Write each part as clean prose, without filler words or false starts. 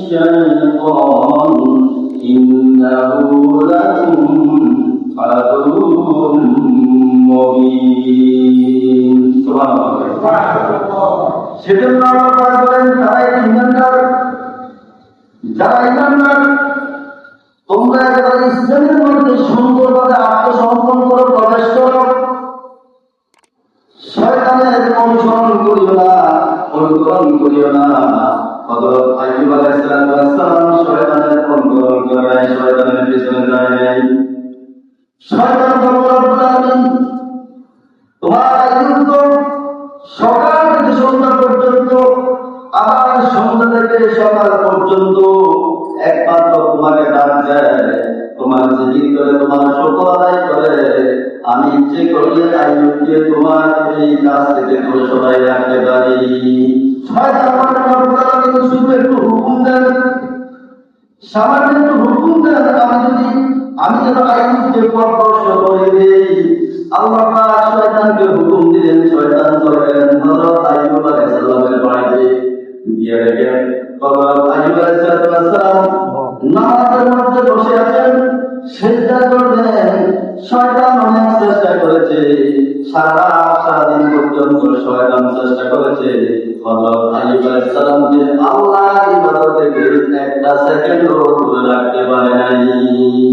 الشيطان إنه لكم عدو مبين سبحان الله সেজন্য আল্লাহ বলেন যারা ঈমানদার তোমরা একেবারে ইসলামের মধ্যে সুন্দরভাবে আত্মসমর্পণ করে প্রবেশ করো, শয়তানের অনুসরণ করিও না, অনুকরণ করিও না। হযরত আইয়ুব আলাইহিস সালাম শয়তানের অনুকরণ করে নাই, শয়তানের পিছনে যায় নাই। শয়তান বললেন তোমার আইয়ুব সকাল থেকে সন্ধ্যা পর্যন্ত, আবার সন্ধ্যা থেকে সকাল পর্যন্ত একমাত্র তোমাকে ডাক দেয়, তোমার জিকির করে, তোমার শুকর আদায় করে। আমি ইচ্ছে করলে আইয়ুবকে তোমার এই কাজ থেকে দূরে সরাই রাখতে পারি। শুধু একটু হুকুম দেন, সামান্য একটু হুকুম দেন, আমি যেন আইয়ুবকে পরামর্শ করে দিই। আল্লাহ পাক শয়তানকে হুকুম দিলেন, শয়তান চলে গেলেন হযরত আইয়ুব আলাইহিস সালামের বাড়িতে গিয়ে দেখেন হযরত আইয়ুব আলাইহিস সালাম নামাজের মধ্যে বসে আছেন, সিজদা করলেন। শয়তান অনেক চেষ্টা করেছে, সারাদিন পর্যন্ত শয়তান চেষ্টা করেছে হযরত আইয়ুব আলাইহিস সালামকে আল্লাহর ইবাদত থেকে একটা সেকেন্ডও দূরে রাখতে পারে নাই।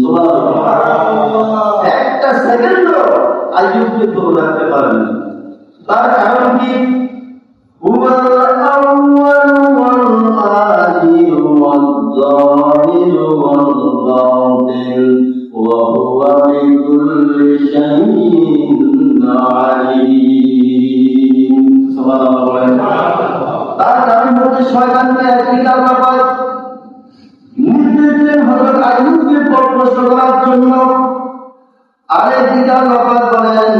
সুবহানাল্লাহ, একটা সেকেন্ডও আইয়ুবকে দূরে রাখতে পারে না। তার কারণ কি? হুয়াল আউয়াল ওয়াল আখির ওয়াল যাহির ওয়াল বাতিন ওয়া হুয়া বিকুল্লি শাইইন আলীম। সুবহানাল্লাহ। তার কারণ হচ্ছে শয়তানকে একদিকে আল্লাহ পাক নির্দেশ দিলেন হযরত আইয়ুবকে পরামর্শ করার জন্য, আরেকদিকে আল্লাহ পাক বলেন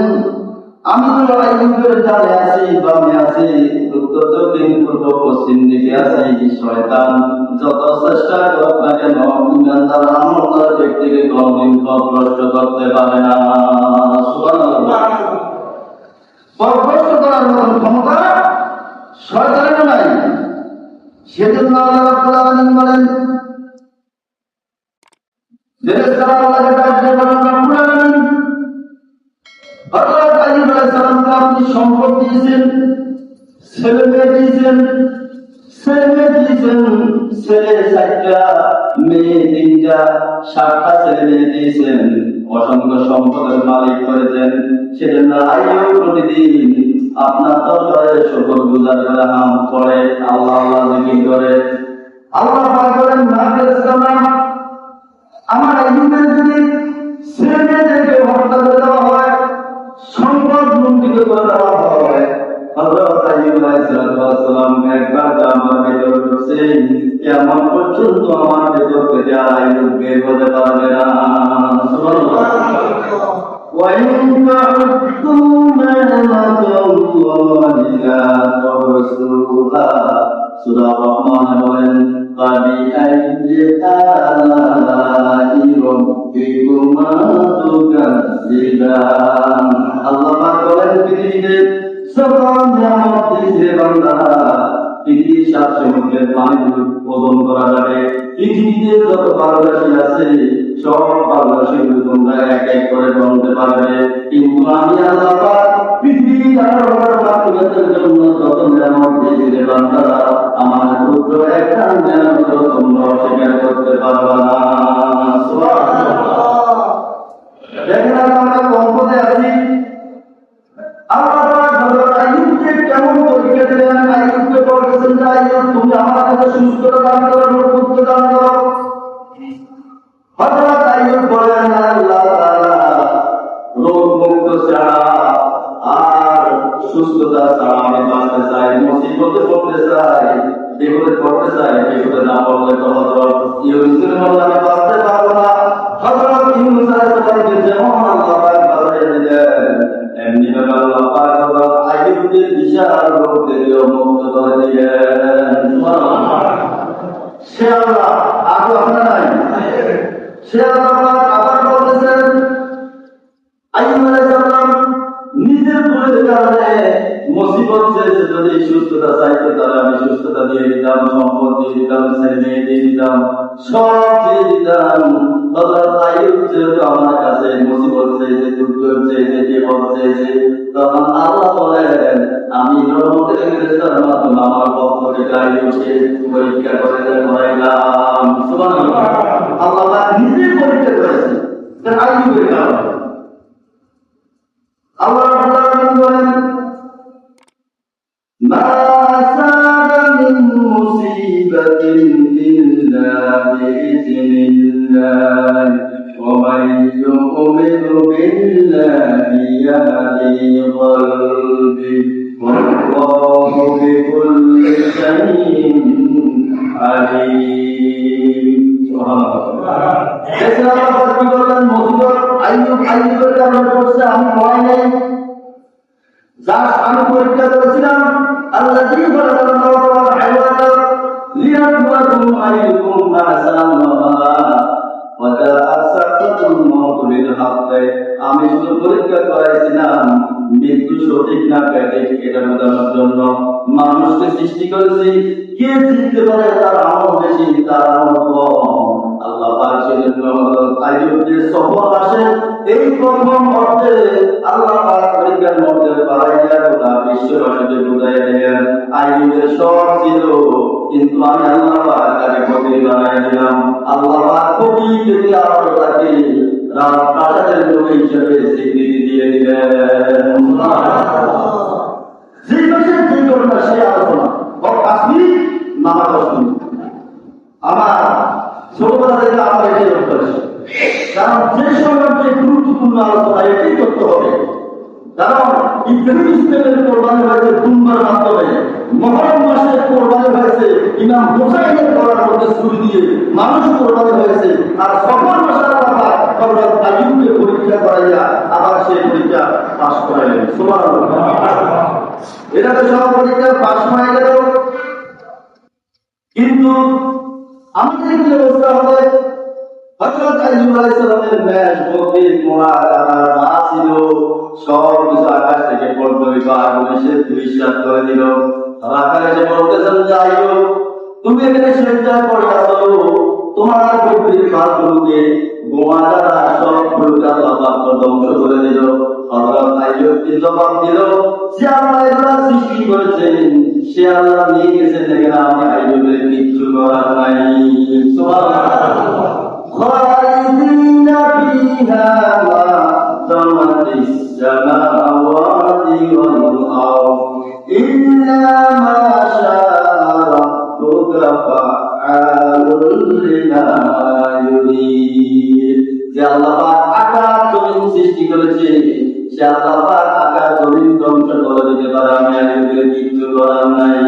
আমি তো আইয়ুবের ডানে আছি, বামে আছি, উত্তর দক্ষিণ পূর্ব পশ্চিম দিকে আছি। শয়তান যত চেষ্টা করুক না কেন ইমানদার আমলদার ব্যক্তিকে কোনদিন পথভ্রষ্ট করতে পারে না। সুবহানাল্লাহ। পথভ্রষ্ট করার মতো ক্ষমতা শয়তানের নাই। সেজন্য আল্লাহ রাব্বুল আলামিন বলেন ফেরেশতারা আল্লাহকে ডাক দিয়ে বলেন রাব্বুল আলামিন হযরত আইয়ুব আলাইহিস সালামকে আপনি সম্পদ দিয়েছেন, ছেলে মেয়ে দিয়েছেন, ছেলে 4টা, মেয়ে 3টা, 7টা ছেলে মেয়ে দিয়েছেন, অসংখ্য সম্পদের মালিক করেছেন। সেজন্য আইয়ুব প্রতিদিন আপনার দরবারে শুকর গুজার করে হাম করে, আল্লাহ আল্লাহ জিকির করে। আল্লাহ পাক বলেন না ফেরেশতারা আমার আইয়ুবের যদি ছেলে মেয়েদেরকে হত্যা করে দেওয়া হয়, সম্পদ লুণ্ঠিত করে দেওয়া হয়, হযরত আইয়ুব আলাইহিস সালাম একবার আমার ভেতর ঢুকছে, কিয়ামত পর্যন্ত আমার ভেতর থেকে আইয়ুব বের হতে পারবে না। সুবহানাল্লাহ। ওয়া ইন তা'উদ্দু নি'মাতাল্লাহি লা তুহসুহা। সূরা রহমান বলেন ফাবিআইয়ি আলাই রাব্বিকুমা তুকাজ্জিবান। আল্লাহ পাক বলেন পৃথিবীতে সকল নিয়ামত দিয়েছে বান্দা, পৃথিবীর 7 সমুদ্রের পানি ওজন করা যাবে। পৃথিবীতে যত ভালোবাসী আছে সব ভালোবাসী তোমরা এক এক করে জানতে পারবে, কিন্তু আমি আল্লাহ পাক পৃথিবী আর বাস্তবতার জন্য যত নিয়ামত দিয়েছে বান্দারা আমার ক্ষুদ্র একটা নিয়ামত তোমরা অস্বীকার করতে পারবে না। সুবহানাল্লাহ। দেখেন আমরা সম্পদে আছি, আল্লাহ পাক হযরত আইয়ুবকে কেমন পরীক্ষা দিলেন। আইয়ুবকে বলেছেন যে আইয়ুব তুমি আমার কাছে সুস্থতা দান করো, পুত্র দান করো। হযরত আইয়ুব বলেন আল্লাহ তাআলা রোগ মুক্ত ছাড়া আর সুস্থতা ছাড়া আমি বাঁচতে চাই, মুসিবতে পড়তে চাই, বিপদে পড়তে চাই, বিপদে না পড়লে তো হযরত ইউনূসের মতো আমি বাঁচতে পারবো না। হযরত ইউনূস আলাইহিস সালামকে যেমন আল্লাহ পাক বাঁচিয়ে দিলেন, এমনি ভাবে আল্লাহ পাক হযরত আইয়ুবকে বিশাল রোগ থেকে মুক্ত করে দিলেন। সুবহানাল্লাহ। সে আল্লাহ আরো আপনার নাই, সে আল্লাহ পাক আবার বলতেছেন আইয়ুব আলাইহিস সালাম নিজের ভুলের কারণে মুসিবত যদি সুস্থ সুস্থতা চাইতে তারা আমি সুস্থতা দিয়ে দিতাম, সম্পদ দিয়ে দিতাম, ছেলে মেয়ে দিয়ে দিতাম, সব দিয়ে দিতাম। হযরত আইয়ুব যেহেতু আমার কাছে মুসিবত চেয়েছে, দুর্যোগ চেয়েছে, বিপদ চেয়েছে, তখন আল্লাহ বলেন আমি রহমতের ফেরেশতার মাধ্যমে আমার পক্ষ থেকে আইয়ুবকে পরীক্ষা করে দেখাইলাম। সুবহানাল্লাহ। আল্লাহ তাআলা নিজে পরীক্ষা করেছেন আইয়ুবের কারণে। আল্লাহ রাব্বুল আলামিন বলেন মা আসাবা মিন মুসিবাতিন ইল্লা বিইذنিল্লাহ ওয়া মান ইউমিন বিল্লাহি ইয়াহদি কলবি ওয়াল্লাহু বিকুল্লি শাইইন আলীম। সুবহানাল্লাহ। এছাড়া আল্লাহ কি বলেন, মুসিবত আইয়ুবের কারণে পড়ছে, আমি ভয় নেই, যা আমি পরীক্ষা করেছিলাম। আল্লাযী খালাকাল মাউতা ওয়াল হায়াতা লিয়াবলুয়াকুম আইয়ুকুম আহসানু আমালা ওয়া তাআসাকুল মাউতু বিল হাক্কি। আমি শুধু পরীক্ষা করেছিলাম মৃত্যু সঠিক না ব্যাঠিক এটা বোঝানোর জন্য। মানুষকে সৃষ্টি করেছি, কে জিততে পারে তার আমল বেশি, তার আমল কম। আল্লাহ পাক সেজন্য আইয়ুবের সফল আসে এই প্রথম অর্থে আল্লাহ পাক পরীক্ষার মধ্যে বাড়াইয়া গোটা বিশ্ববাসীকে বুঝাইয়া দিলেন আইয়ুবের সব ছিল, কিন্তু আমি আল্লাহ পাক তাকে কবি বানাই দিলাম। আল্লাহ পাক কবি থেকে আরো তাকে রাজপ্রাসাদের লোক হিসেবে স্বীকৃতি দিয়ে দিলেন। যে মাসের যে ঘটনা সে আলোচনা কাশ্মীর নামা কাশ্মীর আমার ছোটবেলা থেকে আমার এটাই অভ্যাস। কারণ যে সময় যে গুরুত্বপূর্ণ আলোচনা এটাই করতে হবে। কারণ ইব্রাহিম ইসলামের কোরবানি হয়েছে দুম্বার মাধ্যমে, মুহররম মাসে কোরবানি হয়েছে ইমাম হুসাইনের গলার মধ্যে ছুরি দিয়ে মানুষ কোরবানি হয়েছে। আর সফর মাসে আল্লাহ হযরত আইয়ুবকে পরীক্ষা করাইয়া আবার সেই পরীক্ষা পাস করাইলেন। সুবহানাল্লাহ। এটা তো সব পরীক্ষা পাস হয়ে গেল, কিন্তু আমাদের কি অবস্থা হবে? হযরত আইয়ুব আলাইহিস সালামের মেষ বকরি ঘোড়া যা ছিল সব কিছু আকাশ থেকে পড়লো, আগুনে সে ধূলিসাৎ করে দিল। রাখাল এসে বলতেছেন যে আইয়ুব তুমি এখানে সেজদায় পড়ে আছো, তোমার বকরির মালগুলোকে ঘোড়া সবগুলোকে আল্লাহ পাক ধ্বংস করে দিল। হযরত আইয়ুব কি জবাব দিল, যে আল্লাহ এগুলা সৃষ্টি করেছেন সে আল্লাহ নিয়ে গেছেন, দেখেন আমি আইয়ুবের কিচ্ছু করার নাই। সুবহানাল্লাহ। خالدين فيها ما دامت السماوات والأرض إلا ما شاء ربك فعال لما يريد। যে আল্লাহ পাক আকাশ জমিন সৃষ্টি করেছে সে আল্লাহ পাক আকাশ জমিন ধ্বংস করে দিতে পারে, আমি আইয়ুবের কিচ্ছু করার নাই।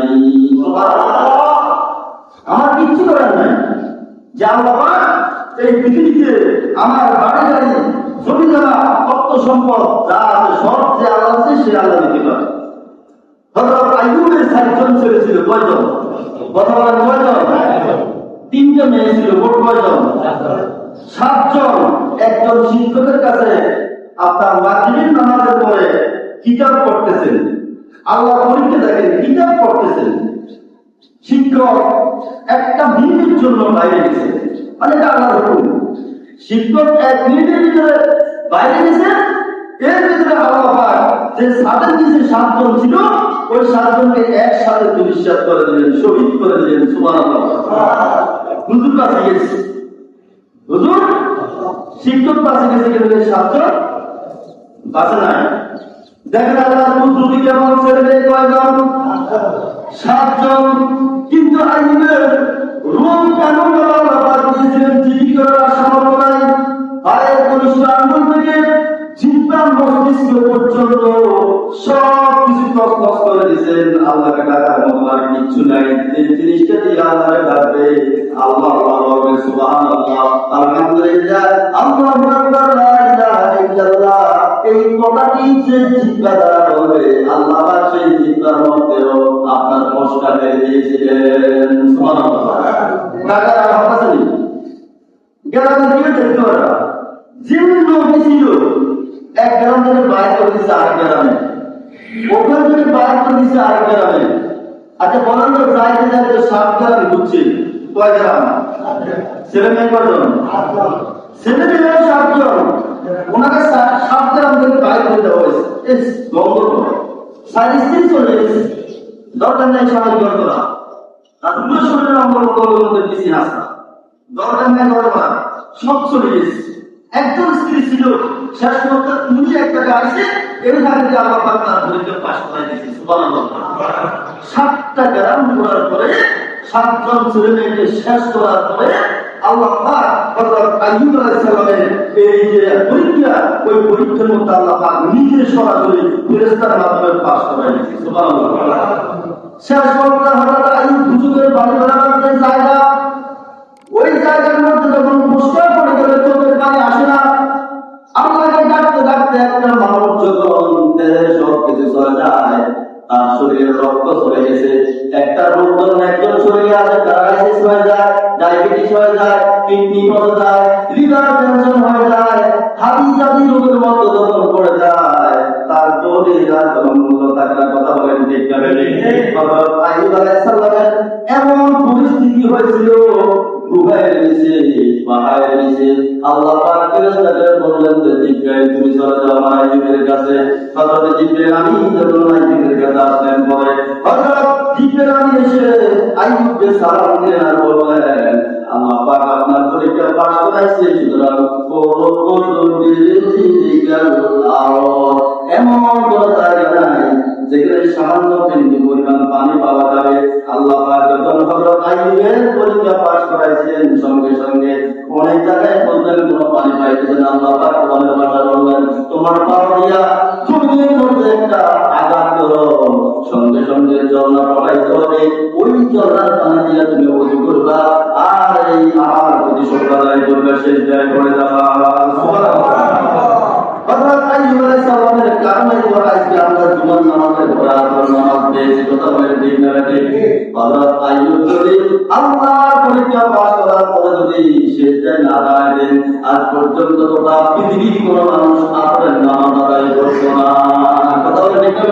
আমার কিচ্ছু করার নাই। যে আল্লাহ পাক এই পৃথিবীতে আমার বাড়ি গাড়ি জমি জায়গা অর্থ সম্পদ যা আছে সব যে আল্লাহ আছে সে আল্লাহ দিতে পারে। হযরত আইয়ুবের ৬০ ছেলে ছিল, কয়জন? কথা বলেন কয়জন? ৩টা মেয়ে ছিল, মোট কয়জন? ৭জন। একজন শিক্ষকের কাছে আপনার মাগরিবের নামাজের পরে কিতাব পড়তেছেন। আল্লাহ পরীক্ষা দেখেন, কিতাব পড়তেছেন। শিক্ষক একটা মিনিটের জন্য বাইরে গেছে, মানে আল্লাহর হুকুম। শিক্ষক ১ মিনিটের ভিতরে বাইরে গেছে, এর ভিতরে আল্লাহ পাক যে সাদের নিচে ৭জন ছিল ওই ৭জনকে একসাথে ধূলিসাৎ করে দিলেন, শহীদ করে দিলেন। সুবহানাল্লাহ। হুজুর কাছে গেছে, হুজুর শিক্ষক কাছে গেছে, কিন্তু ৭জন বাঁচে নাই। দেখেন আল্লাহর কুদরতি কেমন, ছেলে মেয়ে কয়জন? ৭জন। কিন্তু আইয়ুবের রূপ কেমন আল্লাহ পাক দিয়েছিলেন, জিকির করার সামর্থ্য নাই। পায়ের কনিষ্ঠ আঙ্গুল থেকে জিহ্বার মস্তিষ্ক পর্যন্ত সব কিছু তছনছ করে দিয়েছেন। আল্লাহকে ডাকার মতো আর কিচ্ছু নাই। যে জিনিসটা দিয়ে আল্লাহকে ডাকবে আল্লাহ বলবে সুবহানাল্লাহ, আলহামদুলিল্লাহ, আল্লাহু আকবার, লা ইলাহা ইল্লাল্লাহ। এই কথাটি যে জিহ্বা দ্বারা বলবে আল্লাহ পাক সেই জিহ্বার মধ্যেও আপনার মশলা বের দিয়েছিলেন। সুবহানাল্লাহ। ডাকার কথা নেই, গ্রামে গিয়ে দেখতে পারা যে নবী ছিল এক গ্রাম থেকে বাইরে করে দিচ্ছে আরেক গ্রামে, ওখান থেকে বাইরে করে দিচ্ছে আরেক গ্রামে। আচ্ছা বলেন তো যাইতে যাইতে 7 গ্রাম ঘুরছে, কয় গ্রাম? ছেলে মেয়ে কজন? ছেলে মেয়ে 7 জন। ওনাকে 7 গ্রাম থেকে বাইরে করে দেওয়া হয়েছে। গঙ্গল সাইজ চলে গেছে, দরকার নাই সাহায্য করা। আর পুরো শরীরের অঙ্গের মধ্যে বেশি হাসা, দরকার নাই করা, সব চলে গেছে। একজন স্ত্রী ছিল, শেষ পর্যন্ত উনি একটা গাছে এর সাথে আল্লাহ পাক তার পরীক্ষা পাস করাই দিয়েছে। সুবহানাল্লাহ। 7টা গ্রাম করার পরে 7 জন ছেলে মেয়েকে শেষ করার পরে আল্লাহ পাক হযরত আইয়ুব আলাইহিস সালামের এই যে পরীক্ষা, ওই পরীক্ষার মধ্যে আল্লাহ পাক নিজে সরাসরি ফেরেশতার মাধ্যমে পাস করাই দিয়েছে। সুবহানাল্লাহ। শেষ পর্যন্ত হযরত আইয়ুব হুজুরের বাড়ি বানানোর যে জায়গা, ওই জায়গার মধ্যে যখন পুষ্কর পড়ে গেলে চোখের পানি আসে না, আল্লাহকে ডাকতে ডাকতে একটা মানব যখন সব কিছু চলে যায়, তার শরীরে রক্ত চলে গেছে, একটা রোগ যখন একজন শরীরে আছে, প্যারালাইসিস হয়ে যায়, ডায়াবেটিস হয়ে যায়, কিডনি মরে যায়, লিভার ক্যান্সার হয়ে যায়, হাবি জাতি রোগের মতো যখন পড়ে যায়, তারপরে আর কোনো মূল্য থাকে না। কথা বলেন ঠিক না? হযরত আইয়ুব আলাইহিস সালামের এমন পরিস্থিতি হয়েছিল, গুহায় নিচে, পাহাড়ের নিচে আল্লাহ পাক ফেরেশতাকে বললেন যে জিবরাইল তুমি চলে যাও আমার আইয়ুবের কাছে। হযরত জিবরাইল আমিন যখন আইয়ুবের কাছে আসলেন, পরে হযরত জিবরাইল আমিন এসে আইয়ুবকে সালাম দিলেন আর বললেন আল্লাহ পাক আপনার পরীক্ষা পাস করাইছে, সুতরাং এমন কোনো জায়গা নাই যেখানে সামান্য বিন্দু পরিমাণ পানি পাওয়া যাবে। আল্লাহ পাক যখন হযরত আইয়ুবের পরীক্ষা পাস করাইছেন, সঙ্গে সঙ্গে অনেক জায়গায় বলতেন কোনো পানি পাইতেছেন, আল্লাহ পাক কোরআনের ভাষায় বললেন তোমার পা দিয়া জমির মধ্যে একটা আঘাত করো, সঙ্গে সঙ্গে ঝর্ণা প্রবাহিত হবে, ওই ঝর্ণার পানি দিয়া তুমি ওযু করবা আর এই আমার প্রতি শুকর আদায় করবে, সেজদায় পড়ে যাবা। সুবহানাল্লাহ। হযরত আইয়ুব আলাইহিস সালামের কারণে তো আজকে আমরা জুমার নামাজের পরে আসর নামাজ পেয়েছি। কথা বলে ঠিক না? হযরত আইয়ুব যদি আল্লাহর পরীক্ষা পাস করার পরে যদি সেজদায় না দাঁড়ায় দেন, আজ পর্যন্ত গোটা পৃথিবীর কোনো মানুষ আসরের নামাজ আদায় করতো না। কথা বলে ঠিক না?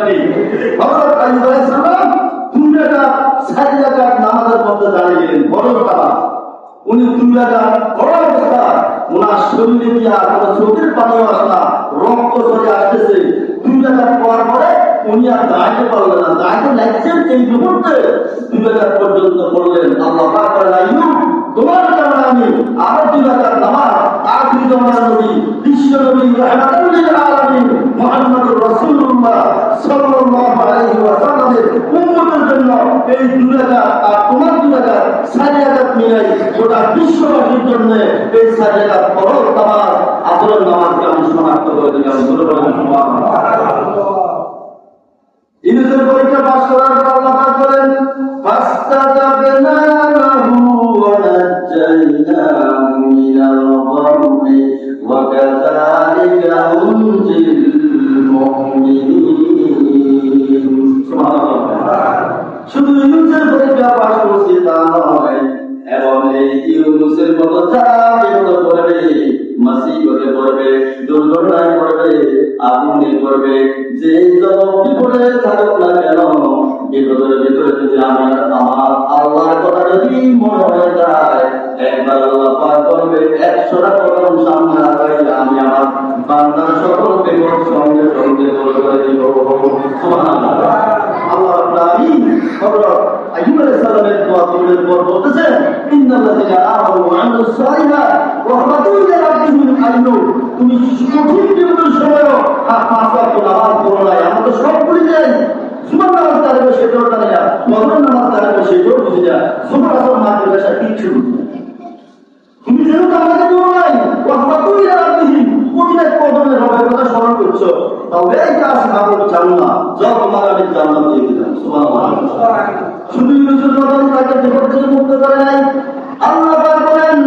হযরত আইয়ুব আলাইহিস সালাম 2 রাকাত 4 রাকাত নামাজের মধ্যে দাঁড়িয়ে গেলেন, বড় কথা। উনি 2 রাকাত বড় অবস্থা, ওনার শরীরে কি আর কোনো চোখের পানিও আসে না, রক্ত চলে আসতেছে। 2 রাকাত পড়ার পরে উনি আর দাঁড়াতে পারলেন না, দাঁড়াতে লাগছেন এই মুহূর্তে 2 রাকাত পর্যন্ত পড়লেন। আল্লাহ পাক বলেন আইয়ুব তোমার কারণে আমি আরো 2 রাকাত নামাজ আখির জামানার নবী বিশ্ব নবী রাহমাতুল লিল আলামিন মুহাম্মদুর রাসূলুল্লাহ সাল্লাল্লাহু আলাইহি ওয়াসাল্লামের উম্মতের জন্য এই 2 রাকাত আর তোমার 2 রাকাত 4 রাকাত মিলাই গোটা বিশ্ববাসীর জন্য এই 4 রাকাত ফরজ নামাজ আসরের নামাজকে আমি শনাক্ত করে দিলাম। সুবহানাল্লাহ। ইউনুসের পরীক্ষা পাস করার পর আল্লাহ পাক বলেন ফাস্তাজাবনা লাহু ওয়া নাজ্জাইনাহু মিনাল গামমি ওয়া কাযালিকা নুনজিল মুমিনিন। সুবহানাল্লাহ। শুধু ইউনুসের পরীক্ষা পাস করছি তা নয়, এবং এই ইউনুসের মতো যারা বিপদে পড়বে, মুসিবতে পড়বে, দুর্ঘটনায় পড়বে, আগুনে পড়বে, যে যত বিপদে থাকুক না কেন, বিপদের ভিতরে যদি আমার আল্লাহর কথা যদি মনে হয়ে যায়, একবার আল্লাহ পাক করবে 100টা কদম সামনে আগাইলে আমি আমার বান্দার সকল বিপদ সঙ্গে সঙ্গে দূর করে দিব। সুবহানাল্লাহ। আল্লাহ রাব্বুল আলামিন হযরত আইয়ুব আলাইহিস সালামের দোয়া কবুলের পর বলতেছেন ইন্নাল্লাযিনা আমানু ওয়া আমিলুস সালিহাত রাহমাতুল লিল আলামিন। আইয়ুব তুমি কঠিন বিপদের সময়ও 5 ওয়াক্ত নামাজ পড়ো না, আমরা সব ভুলে যাই। সুবহান নামাজ তারে সেটাও জানি না, ফজর নামাজ তারে সেটাও বুঝি না, সুবহান আসর মাগরিব এশা কিচ্ছু বুঝি না। তুমি যেন আমাকে বলো নাই রাহমাতুল লিল আলামিন কোন এক কদমের হবে কথা স্মরণ করছো, তবে এই কাজ ভাবো জান্নাত যা তোমার আমি জান্নাত দিয়ে দিলাম। সুবহানাল্লাহ। শুধু ইউনুসের মতন তাকে বিপদ থেকে মুক্ত করে নাই, আল্লাহ পাক বলেন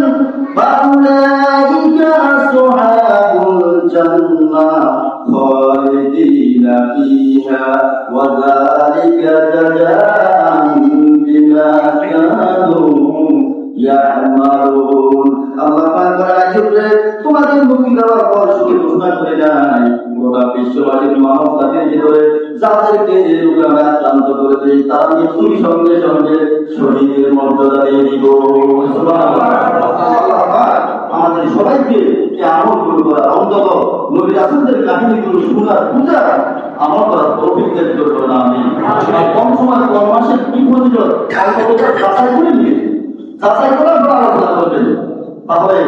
ফাউলাইকা আসহাবুল জান্নাহ খালিদিনা ফিহা ওয়া যালিকা জাযাআহুম বিমা কানু ইয়া'মালুন। يجمعون আল্লাহ পাক বলেন আইয়ুবরে তোমাদের মুক্তি দেওয়ার পর শুধু ঘোষণা করে নাই গোটা বিশ্ববাসীর মানব জাতির ভিতরে যাদেরকে যে রোগে আমরা আক্রান্ত করে দিই তারা মৃত্যুর সঙ্গে সঙ্গে শহীদের মর্যাদা দিয়ে দিব আমাদের সবাইকে এই আমলগুলো করা অন্তত নবী রাসূলদের কাহিনীগুলো শোনার পূজা আমল করার তৌফিক দান করুন আমিন কম সময় কম মাসের কি ফজিলত যাচাই করে নিয়ে যাচাই করার পর আলোচনা করবেন তাহলে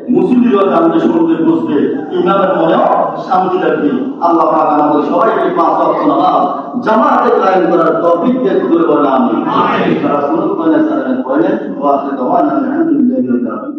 মুসলিমরা জানতে শুনতে বুঝবে ইমামের মনেও শান্তি লাগবে আল্লাহ পাক আমাদের সবাইকে পাঁচ ওয়াক্ত নামাজ জামাতে কায়েম করার তৌফিক দান করুন আমিন রাসূলুল্লাহ সাল্লাল্লাহু আলাইহি ওয়া সাল্লাম বলেন ওয়া আখিরু দাওয়ানা আলহামদুলিল্লাহি রাব্বিল আলামিন